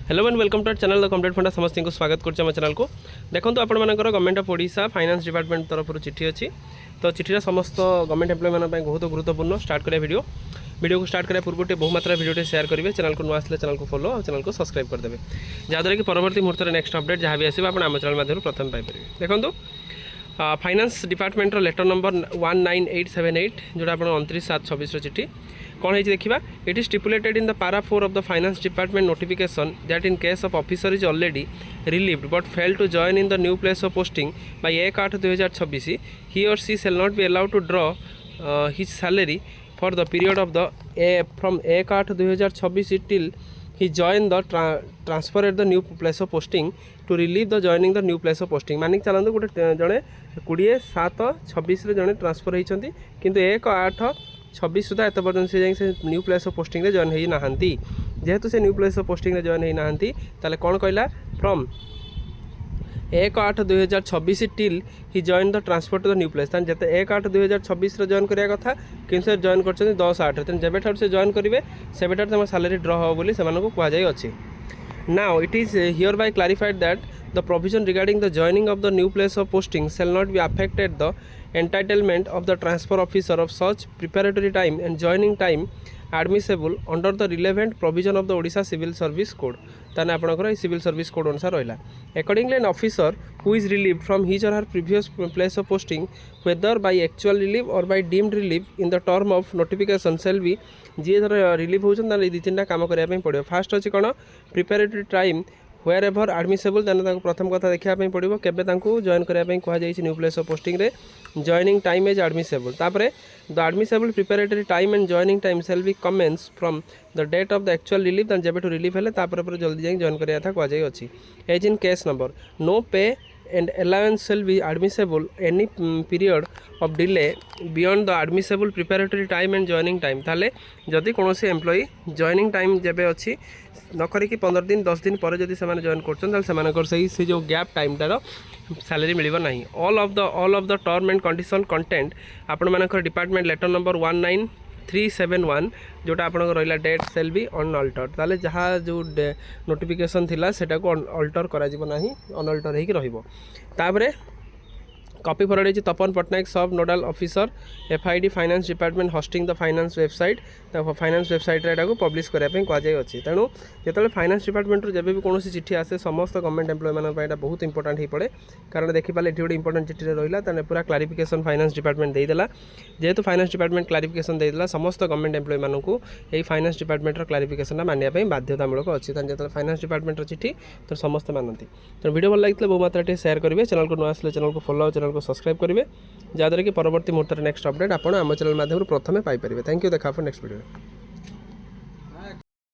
Hello and welcome to our channel the complete funda समस्त को स्वागत करछे हम चैनल को। देखो तो आपण मानकर government of Odisha finance department तरफ चिठी अच्छी तो चिठीर समस्त गवर्नमेंट एम्प्लॉय मान बहुत गुरुत्वपूर्ण स्टार्ट करिया वीडियो को स्टार्ट करने पूर्व बहुमात्रा वीडियो शेयर करेंगे चैनल को नुआ आसले चैनल को फॉलो और चैनल को सब्सक्राइब करदेवे जहाँद्वारा कि परवर्ती मुहूर्त नेक्स्ट अपडेट जहाँ भी आसो आप आम चैनल माध्यम प्रथम पाइपर। देखो फाइनेंस डिपार्टमेंट लेटर नंबर 19878 जोटा आप 29/7/26 चिठी कौन है देखा। It is stipulated in the para 4 of the finance department notification that in case of officer is already relieved but fail to join in the new place of posting by 1/8/2026 he or she shall not be allowed to draw his salary for the period of the from 1/8/2026 till he joined the transfer at the new place of posting to relieve the joining the new place of posting। Manik चलते गोटे जड़े 20/7/26 जड़े transfer होती किंतु 1/8/26 सुधा एत पर्यटन से new place of posting रे जॉइन होई नाहंती। जेहेतु से न्यू प्लेस ऑफ पोस्टिंग रे जॉइन होई नाहंती ताले कौन कहला from 1/8/2026 till he join the transfer to the new place. जिते 1/8/2026 जॉइन करा कथा कि जॉइन कर 10/8 तेनाली जब से जॉइन करेंगे से सैलरी ड्र हो बोली से कहुई। Now it is hereby clarified that the provision regarding the joining of the new place of posting shall not be affected the entitlement of the transfer officer of such preparatory time and joining time admissible under the relevant provision of the Odisha Civil Service Code। ताने आपनकर civil service code अनुसार रहा। Accordingly an officer who is relieve from his or her previous place of posting whether by actual relieve or by deemed relieve in the term of notification shall be जी धर relieve होती दी तीन कम करने पड़ो। फास्ट अच्छी कौन preparatory time wherever admissible तेना प्रथम कथा देखापी पड़ो केबे जॉइन करने कहुई न्यू प्लेस ऑफ पोस्टिंग रे जॉइनिंग टाइम इज आडमिसेबल। तापरे the admissible preparatory time and joining time shall be commence from the date of the actual relieve जब रिलीव है जल्दी जाए जॉइन करा था कहुई। As in case number no pay and allowance shall be admissible any period of delay beyond the admissible preparatory time and joining time। ताले जदि कौन एम्प्लॉई जॉइनिंग टाइम जब अच्छी नक 15 दिन 10 दिन पर जब से जॉइन कर जो गैप टाइमटार सैलरी मिलना ना। All of the term and condition content आपण मानकर डिपार्टमेंट लेटर नंबर 19371 जोटा आप रहा डेट सेल भी अनअल्टर्ड। ताले जहाँ जो नोटिफिकेशन थिला सेटा को अल्टर करा ना अनअल्टर होपर कॉपी फरवर्ड होती Tapan Pattnaik sub nodal officer FID finance department hosting the finance website finance website को पब्लिश करने कहुई। तेणु जो फाइनेंस डिपार्टमेंट जब भी कौन चिठी आसे समस्त गवर्नमेंट एम्प्लॉय मान बहुत इंपोर्टेंट हो पड़े कारण देखिपारे ये गोटे इंपोर्टेंट चिठी रहा पूरा क्लारिफिकेशन फाइनेंस डिपार्टमेंट देदेला। जेहेतु फाइनेंस डिपार्टमेंट क्लारिफिकेशन देदेला समस्त गवर्नमेंट एम्प्लॉय मानू ये फाइनेंस डिपार्टमेंट क्लारिफिकेशन मानने बाध्यतामूलक अच्छी जो फाइनेंस डिपार्टमेंट चिठी तो समस्त मानती। तो वीडियो भल लगे बहु मात्रा शेयर करेंगे चैनल को नुआ आसले चैनल को फॉलो चैनल को सब्सक्राइब करेंगे जहाँद्वारा कि परवर्ती मुहूर्त नेक्स्ट अपडेट आप चैनल माध्यम प्रथम पाइपर। Thank you. देखा नेक्स्ट वीडियो।